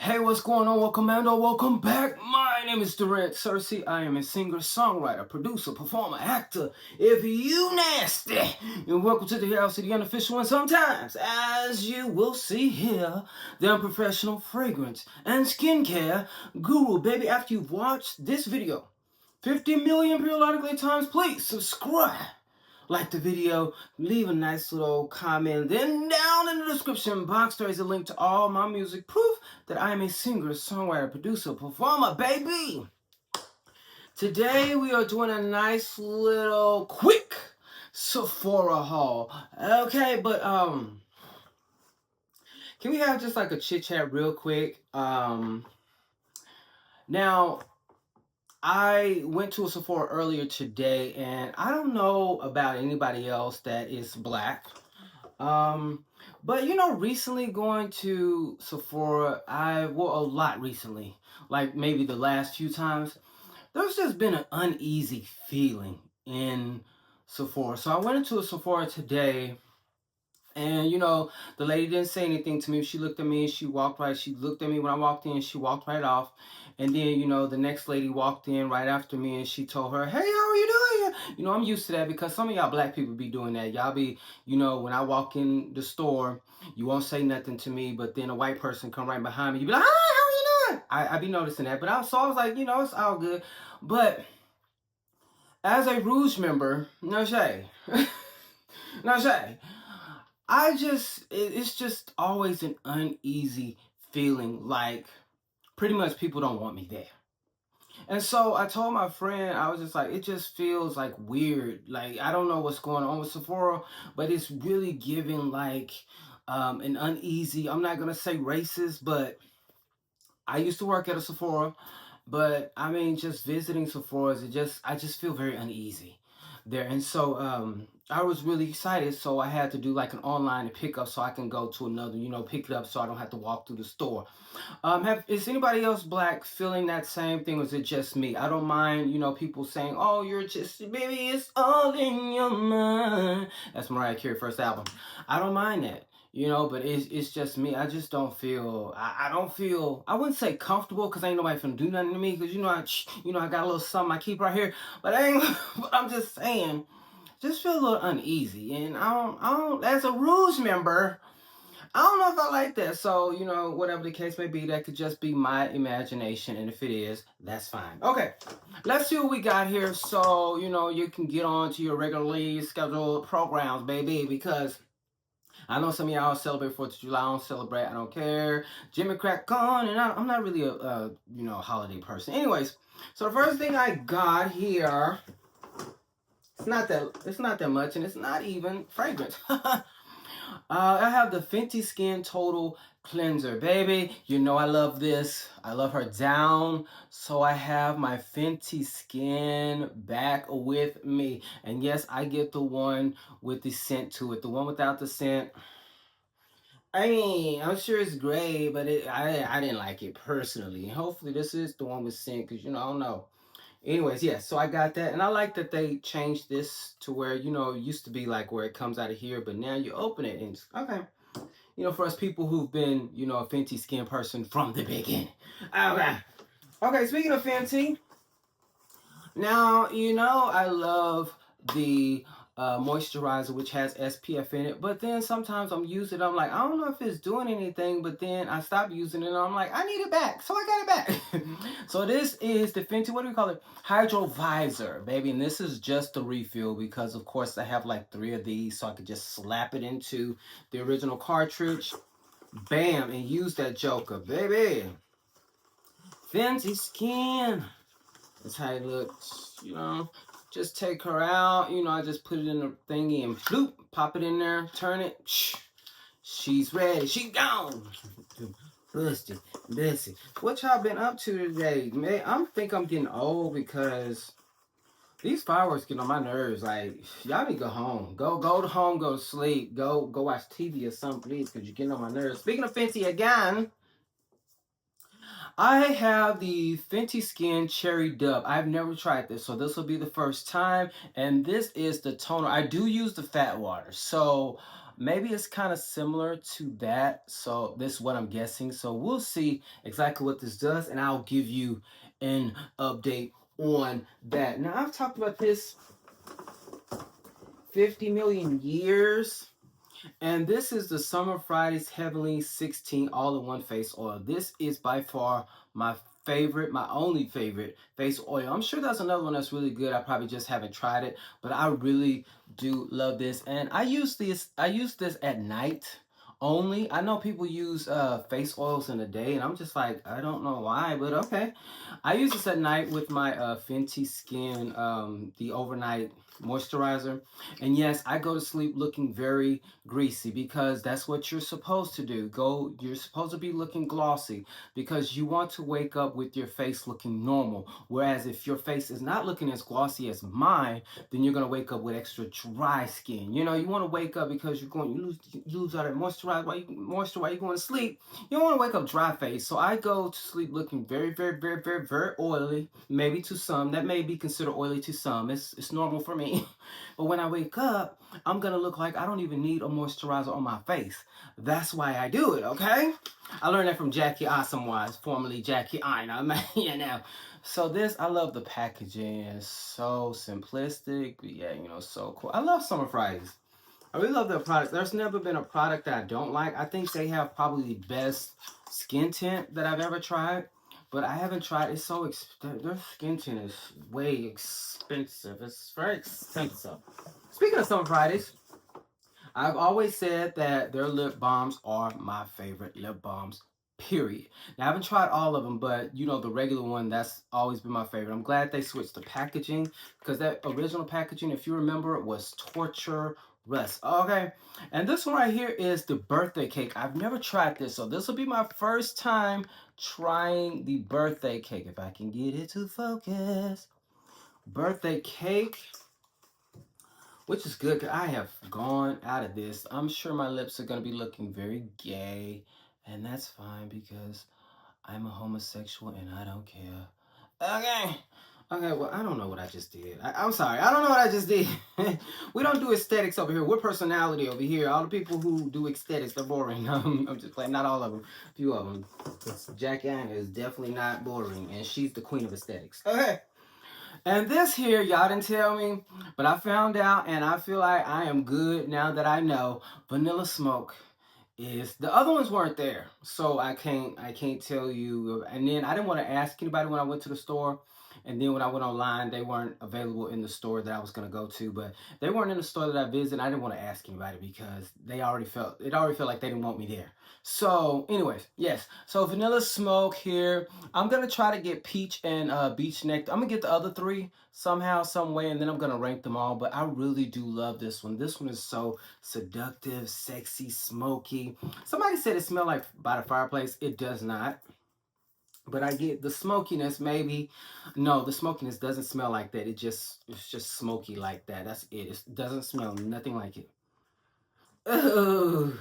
Hey, what's going on? Welcome, Mando. Welcome back. My name is DurantS. I am a singer, songwriter, producer, performer, actor. If you nasty, and welcome to the house of the unofficial and sometimes, as you will see here, the unprofessional fragrance and skincare guru. Baby, after you've watched this video 50 million periodically times, please subscribe. Like the video, leave a nice little comment. Then down in the description box, there is a link to all my music, proof that I am a singer, songwriter, producer, performer, baby. Today we are doing a nice little quick Sephora haul. Okay, but can we have just like a chit chat real quick? Now I went to a Sephora earlier today, and I don't know about anybody else that is black. But you know, recently going to Sephora, a lot recently, like maybe the last few times, there's just been an uneasy feeling in Sephora. So I went into a Sephora today, and you know, the lady didn't say anything to me. She looked at me and she walked right. She looked at me when I walked in, she walked right off. And then, you know, the next lady walked in right after me and she told her, "Hey, how are you doing?" You know, I'm used to that because some of y'all black people be doing that. Y'all be, you know, when I walk in the store, you won't say nothing to me, but then a white person come right behind me. You be like, "Hi, how are you doing?" I be noticing that. But I was like, you know, it's all good. But as a Rouge member, no shade. No shade. It's just always an uneasy feeling, like pretty much people don't want me there. And so I told my friend, I was just like, it just feels like weird. Like, I don't know what's going on with Sephora, but it's really giving like an uneasy, I'm not going to say racist, but I used to work at a Sephora. But I mean, just visiting Sephora's, I just feel very uneasy there. And so I was really excited. So I had to do like an online pickup so I can go to another, you know, pick it up so I don't have to walk through the store. Is anybody else black feeling that same thing, or is it just me? I don't mind, you know, people saying, "Oh, you're just, baby, it's all in your mind." That's Mariah Carey's first album. I don't mind that. You know, but it's just me. I just don't feel. I don't feel. I wouldn't say comfortable because ain't nobody finna do nothing to me. Because you know I got a little something I keep right here. But I ain't. But I'm just saying, just feel a little uneasy. And I don't. As a Rouge member, I don't know if I like that. So you know, whatever the case may be, that could just be my imagination. And if it is, that's fine. Okay, let's see what we got here. So you know, you can get on to your regularly scheduled programs, baby, because I know some of y'all celebrate 4th of July. I don't celebrate. I don't care. Jimmy crack on, and I'm not really a you know, holiday person. Anyways, so the first thing I got here, it's not that much, and it's not even fragrance. I have the Fenty Skin Total Cleanser, baby. You know I love this. I love her down. So I have my Fenty Skin back with me. And yes, I get the one with the scent to it. The one without the scent, I mean, I'm sure it's great, but I didn't like it personally. Hopefully this is the one with scent, because, you know, I don't know. Anyways, yeah, so I got that, and I like that they changed this to where, you know, it used to be like where it comes out of here, but now you open it and it's, okay. You know, for us people who've been, you know, a Fenty Skin person from the beginning. Okay. Okay, speaking of Fenty, now, you know, I love the moisturizer, which has SPF in it, but then sometimes I'm using it, I'm like, I don't know if it's doing anything, but then I stop using it, and I'm like, I need it back, so I got it back. So this is the Fenty, what do we call it? Hydro Visor, baby, and this is just the refill, because of course I have like 3 of these, so I could just slap it into the original cartridge, bam, and use that joker, baby. Fenty Skin. That's how it looks, you know. Just take her out, you know, I just put it in the thingy and floop, pop it in there, turn it. She's ready, she gone. Busted, busy. What y'all been up to today? Man, I think I'm getting old because these fireworks get on my nerves. Like, y'all need to go home. Go to home, go to sleep. Go watch TV or something, please, because you're getting on my nerves. Speaking of Fenty again, I have the Fenty Skin Cherry Dub. I've never tried this, so this will be the first time. And this is the toner. I do use the fat water. So maybe it's kind of similar to that. So this is what I'm guessing. So we'll see exactly what this does, and I'll give you an update on that. Now I've talked about this 50 million years. And this is the Summer Fridays Heavenly 16 All-in-One Face Oil. This is by far my favorite, my only favorite face oil. I'm sure there's another one that's really good. I probably just haven't tried it, but I really do love this. And I use this at night only. I know people use face oils in the day, and I'm just like, I don't know why, but okay. I use this at night with my Fenty Skin, the overnight moisturizer. And yes, I go to sleep looking very greasy because that's what you're supposed to do. You're supposed to be looking glossy because you want to wake up with your face looking normal. Whereas if your face is not looking as glossy as mine, then you're gonna wake up with extra dry skin. You know, you want to wake up because you lose all that moisture while you're going to sleep. You don't want to wake up dry face. So I go to sleep looking very, very, very, very, very oily. Maybe to some that may be considered oily to some. It's normal for me. But when I wake up, I'm gonna look like I don't even need a moisturizer on my face. That's why I do it, okay? I learned that from Jackie Awesomewise, formerly Jackie Ina, you know. So this, I love the packaging. It's so simplistic, but yeah, you know, so cool. I love Summer Fridays. I really love their products. There's never been a product that I don't like. I think they have probably the best skin tint that I've ever tried. But I haven't tried. It's so expensive. Their skin tint is way expensive. It's very expensive. Speaking of Summer Fridays, I've always said that their lip balms are my favorite lip balms, period. Now, I haven't tried all of them, but you know, the regular one, that's always been my favorite. I'm glad they switched the packaging because that original packaging, if you remember, it was torture rust. Okay. And this one right here is the birthday cake. I've never tried this, so this will be my first time trying the birthday cake. If I can get it to focus. Birthday cake, which is good because I have gone out of this. I'm sure my lips are going to be looking very gay, and that's fine because I'm a homosexual and I don't care. Okay. Okay, well, I don't know what I just did. I'm sorry. I don't know what I just did. We don't do aesthetics over here. We're personality over here. All the people who do aesthetics, they're boring. I'm just playing. Not all of them. A few of them. Jackie Anna is definitely not boring, and she's the queen of aesthetics. Okay. And this here, y'all didn't tell me, but I found out, and I feel like I am good now that I know Vanilla Smoke is, the other ones weren't there, so I can't tell you. And then I didn't want to ask anybody when I went to the store, and then when I went online, they weren't available in the store that I was gonna go to, but they weren't in the store that I visited. I didn't want to ask anybody because it already felt like they didn't want me there. So anyways, yes, so Vanilla Smoke here. I'm gonna try to get Peach and Beach Nectar. I'm gonna get the other three somehow, some way, and then I'm gonna rank them all. But I really do love this one. This one is so seductive, sexy, smoky. Somebody said it smelled like by the fireplace. It does not. But I get the smokiness, maybe. No, the smokiness doesn't smell like that. It's just smoky like that. That's it. It doesn't smell nothing like it. Ugh.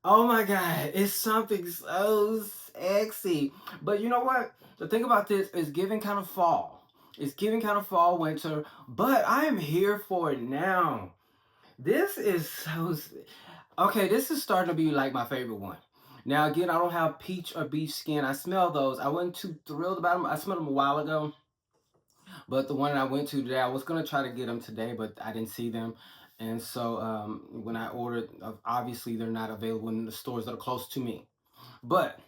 Oh my God, it's something so sexy. But you know what? The thing about this is giving kind of fall. It's giving kind of fall, winter, but I am here for it now. This is so. Okay, this is starting to be like my favorite one. Now, again, I don't have peach or beach skin. I smell those. I wasn't too thrilled about them. I smelled them a while ago. But the one I went to today, I was going to try to get them today, but I didn't see them. And so when I ordered, obviously they're not available in the stores that are close to me. But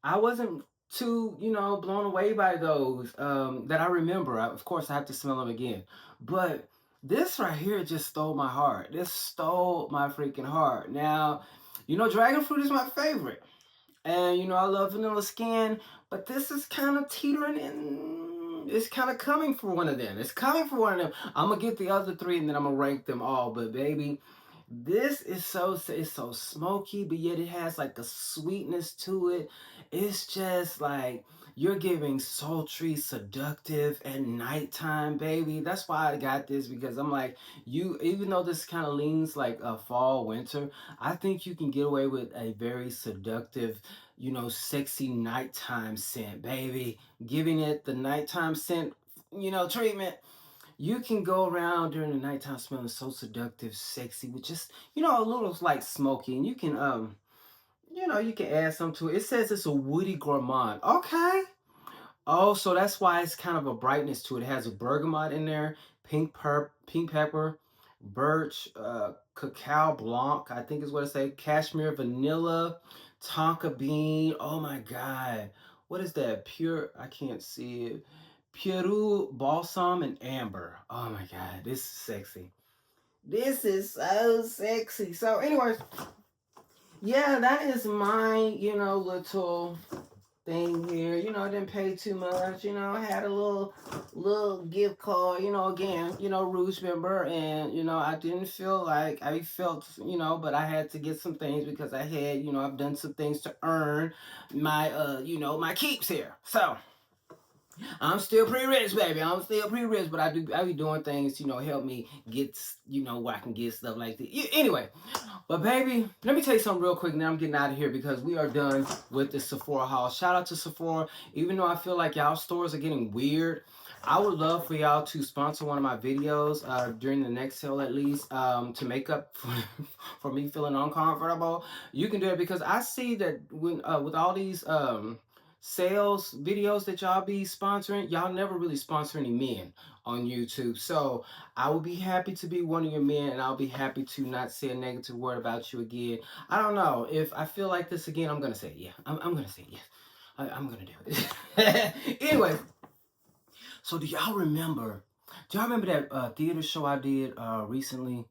I wasn't too, blown away by those that I remember. Of course, I have to smell them again. But this right here just stole my heart. This stole my freaking heart. Now, dragon fruit is my favorite. And, I love vanilla skin. But this is kind of teetering in. It's kind of coming for one of them. It's coming for one of them. I'm going to get the other three and then I'm going to rank them all. But, baby, this is it's so smoky, but yet it has like a sweetness to it. It's just like you're giving sultry, seductive at nighttime, baby. That's why I got this, because I'm like, even though this kind of leans like a fall, winter, I think you can get away with a very seductive, sexy nighttime scent, baby. Giving it the nighttime scent, treatment. You can go around during the nighttime smelling so seductive, sexy, with just, a little like smoky. And you can, you can add something to it. It says it's a woody gourmand. Okay. Oh, so that's why it's kind of a brightness to it. It has a bergamot in there, pink pepper, birch, cacao blanc, I think is what it say, cashmere vanilla, tonka bean. Oh my God. What is that? Pure, I can't see it. Peru balsam and amber. Oh my God, this is sexy. This is so sexy. So anyways, yeah, that is my, little thing here. I didn't pay too much. I had a little gift card. Again, Rouge member, and I didn't feel like I felt, but I had to get some things because I had, I've done some things to earn my, my keeps here. So. I'm still pretty rich, baby. I'm still pretty rich, but I be doing things, help me get, where I can get stuff like this. Anyway, but baby, let me tell you something real quick. Now I'm getting out of here because we are done with the Sephora haul. Shout out to Sephora. Even though I feel like y'all stores are getting weird, I would love for y'all to sponsor one of my videos during the next sale at least to make up for me feeling uncomfortable. You can do it because I see that when with all these sales videos that y'all be sponsoring, y'all never really sponsor any men on YouTube. So I will be happy to be one of your men, and I'll be happy to not say a negative word about you again. I don't know. If I feel like this again, I'm going to say it. Yeah. I'm going to say it. Yes. I'm going to do it. Anyway, so do y'all remember that theater show I did recently?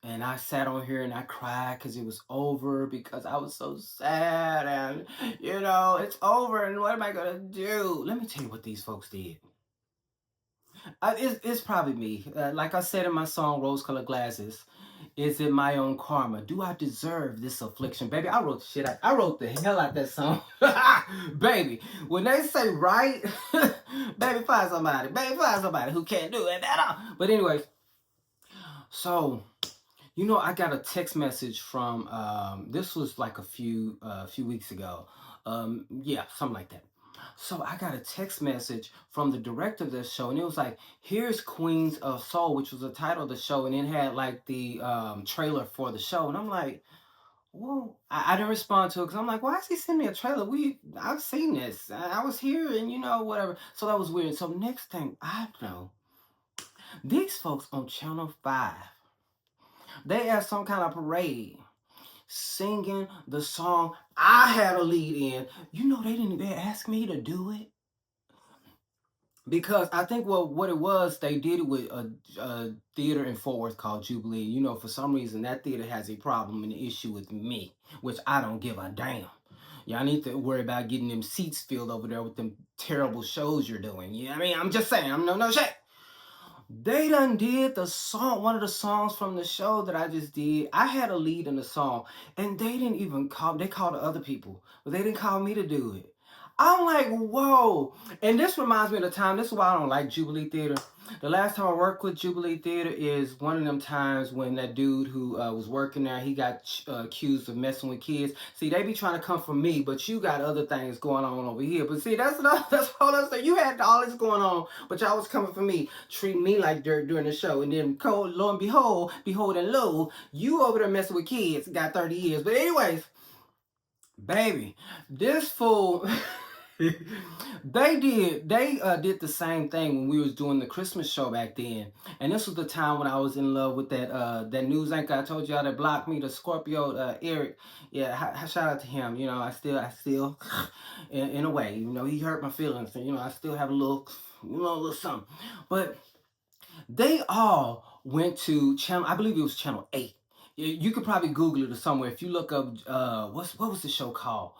And I sat on here and I cried because it was over because I was so sad. And, it's over. And what am I going to do? Let me tell you what these folks did. It's probably me. Like I said in my song, Rose Colored Glasses, is it my own karma? Do I deserve this affliction? Baby, I wrote the shit out. I wrote the hell out that song. Baby, when they say right, baby, find somebody. Baby, find somebody who can't do it at all. But anyways, so... I got a text message from this was like a few weeks ago. Yeah, something like that. So I got a text message from the director of this show, and it was like, "Here's Queens of Soul," which was the title of the show, and it had like the trailer for the show, and I'm like, "Whoa!" I didn't respond to it because I'm like, "Why is he sending me a trailer? I've seen this. I was here, and whatever." So that was weird. So next thing I know, these folks on Channel 5. They had some kind of parade singing the song I had a lead in. They didn't even ask me to do it. Because I think what it was, they did it with a theater in Fort Worth called Jubilee. For some reason, that theater has a problem and an issue with me, which I don't give a damn. Y'all need to worry about getting them seats filled over there with them terrible shows you're doing. You know what I mean? I'm just saying, I'm no shit. They done did the song, one of the songs from the show that I just did. I had a lead in the song, and they didn't even they called the other people, but they didn't call me to do it. I'm like, whoa. And this reminds me of the time, this is why I don't like Jubilee Theater. The last time I worked with Jubilee Theater is one of them times when that dude who was working there, he got accused of messing with kids. See, they be trying to come for me, but you got other things going on over here. But see, that's all that's you had all this going on, but y'all was coming for me, treating me like dirt during the show. And then, lo and behold and lo, you over there messing with kids, got 30 years. But anyways, baby, this fool... They did the same thing when we was doing the Christmas show back then, and this was the time when I was in love with that news anchor I told y'all that blocked me, the Scorpio, Eric. Yeah, shout out to him. I still in a way, he hurt my feelings, and I still have a little something. But they all went to channel, I believe it was channel 8. You could probably Google it or somewhere. If you look up, what was the show called?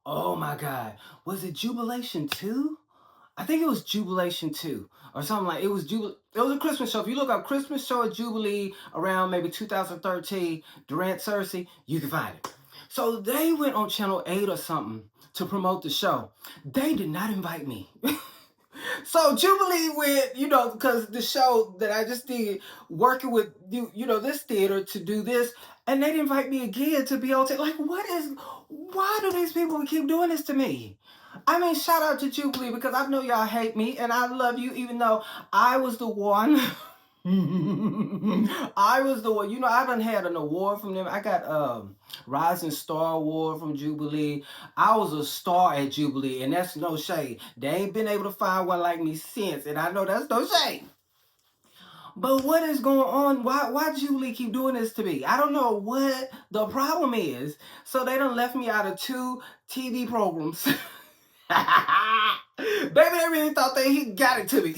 Oh my God. Was it Jubilation 2? I think it was Jubilation 2 or something like it was It was a Christmas show. If you look up Christmas show at Jubilee around maybe 2013, DurantS, you can find it. So they went on channel 8 or something to promote the show. They did not invite me. So Jubilee went, you know, because the show that I just did, working with you know, this theater to do this, and they didn't invite me again to be on. Like, why do these people keep doing this to me? I mean, shout out to Jubilee because I know y'all hate me and I love you, even though I was the one. I was the one. You know, I done had an award from them. I got Rising Star Award from Jubilee. I was a star at Jubilee, and that's no shade. They ain't been able to find one like me since, and I know that's no shade. But what is going on? Why Jubilee keep doing this to me? I don't know what the problem is. So they done left me out of 2 TV programs. Baby, they really thought he got it to me.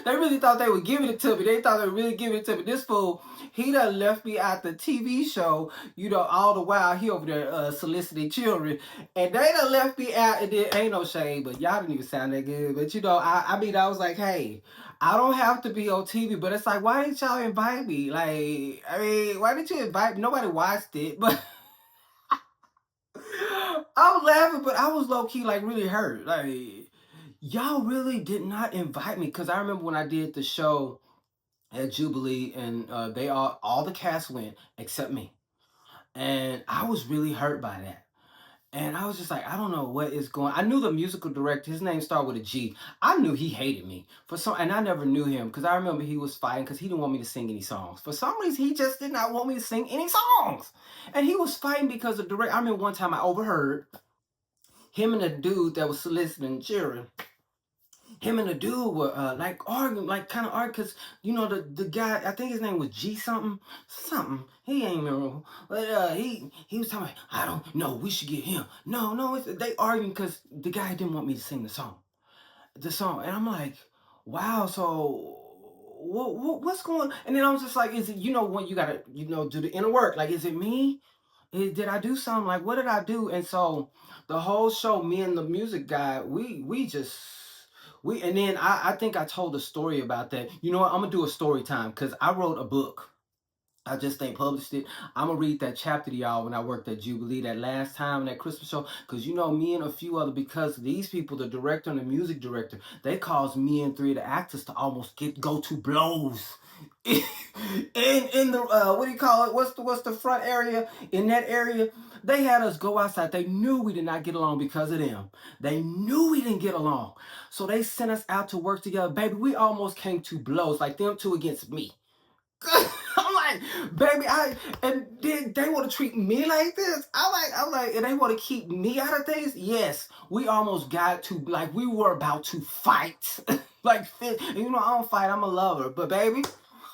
They really thought they were giving it to me. They thought they were really giving it to me. This fool, he done left me out the TV show, you know, all the while he over there soliciting children. And they done left me out, and there ain't no shade, but y'all didn't even sound that good. But you know, I mean, I was like, hey, I don't have to be on TV, but it's like, why didn't y'all invite me? Like, I mean, why didn't you invite me? Nobody watched it, but I was laughing, but I was low key like really hurt. Like, y'all really did not invite me, because I remember when I did the show at Jubilee, and they all the cast went except me, and I was really hurt by that. And I was just like, I don't know what is going. I knew the musical director. His name started with a G. I knew he hated me for some, and I never knew him because I remember he was fighting because he didn't want me to sing any songs. For some reason, he just did not want me to sing any songs, and he was fighting because the director. I remember one time I overheard him and the dude that was soliciting cheering. Him and the dude were like arguing, like kind of arguing, because you know the guy, I think his name was G something. He ain't memorable, but he was talking. I don't know. We should get him. No, they arguing because the guy didn't want me to sing the song, and I'm like, wow. So what's going? And then I was just like, is it, you know, when you gotta, you know, do the inner work? Like, is it me? Did I do something? Like, what did I do? And so the whole show, me and the music guy, we just and then I think I told a story about that. You know what? I'm gonna do a story time because I wrote a book. I just ain't published it. I'm gonna read that chapter to y'all when I worked at Jubilee that last time, that Christmas show. Cause you know, me and a few other, because these people, the director and the music director, they caused me and 3 of the actors to almost go to blows. in the what do you call it? What's the front area? In that area, they had us go outside. They knew we did not get along because of them. They knew we didn't get along. So they sent us out to work together. Baby, we almost came to blows, like them 2 against me. I'm like, baby, and did they want to treat me like this? I'm like, and they want to keep me out of things? Yes, we almost got to, like, we were about to fight. Like, you know, I don't fight, I'm a lover, but baby,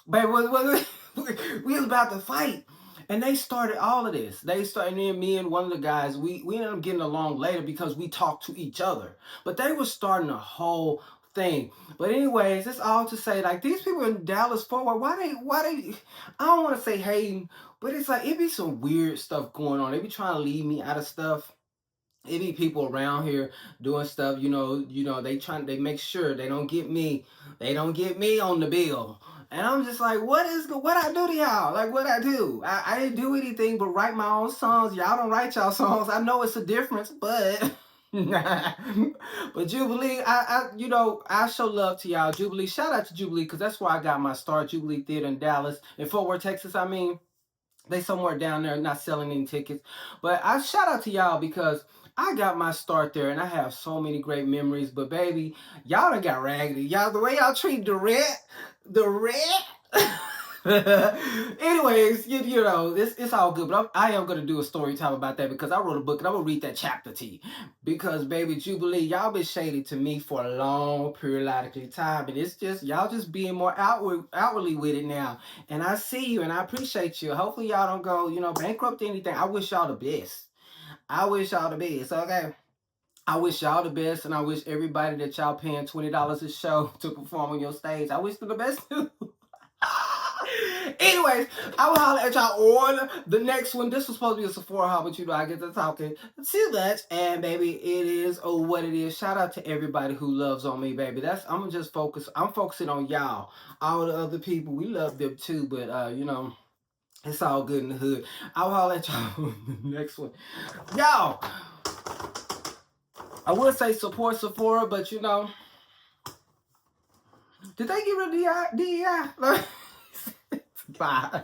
we was about to fight. And they started all of this. They started, and then me and one of the guys, we ended up getting along later because we talked to each other. But they were starting a whole thing. But anyways, it's all to say, like, these people in Dallas Fort Worth, why they, I don't want to say hating, but it's like, it be some weird stuff going on. They be trying to leave me out of stuff. It be people around here doing stuff, you know, they make sure they don't get me on the bill. And I'm just like, what I do to y'all? Like, what I do? I didn't do anything but write my own songs. Y'all don't write y'all songs. I know it's a difference, but but Jubilee, you know, I show love to y'all. Jubilee, shout out to Jubilee, because that's where I got my start. Jubilee Theater in Dallas, in Fort Worth, Texas. I mean, they somewhere down there not selling any tickets. But I shout out to y'all because I got my start there and I have so many great memories. But baby, y'all done got raggedy. Y'all, the way y'all treat the red. Anyways, you know, it's all good. But I am going to do a story time about that because I wrote a book and I'm going to read that chapter to you. Because, baby, Jubilee, y'all been shady to me for a long periodically time. And it's just, y'all just being more outwardly with it now. And I see you and I appreciate you. Hopefully y'all don't go, you know, bankrupt or anything. I wish y'all the best. I wish y'all the best, okay? I wish y'all the best, and I wish everybody that y'all paying $20 a show to perform on your stage, I wish them the best too. Anyways, I will holler at y'all on the next one. This was supposed to be a Sephora haul, but you know I get to talking too much, and baby, it is what it is. Shout out to everybody who loves on me, baby. I'm focusing on y'all. All the other people, we love them too, but you know, it's all good in the hood. I'll holler at y'all on the next one. Y'all, I would say support Sephora, but you know, did they get rid of DEI? Bye.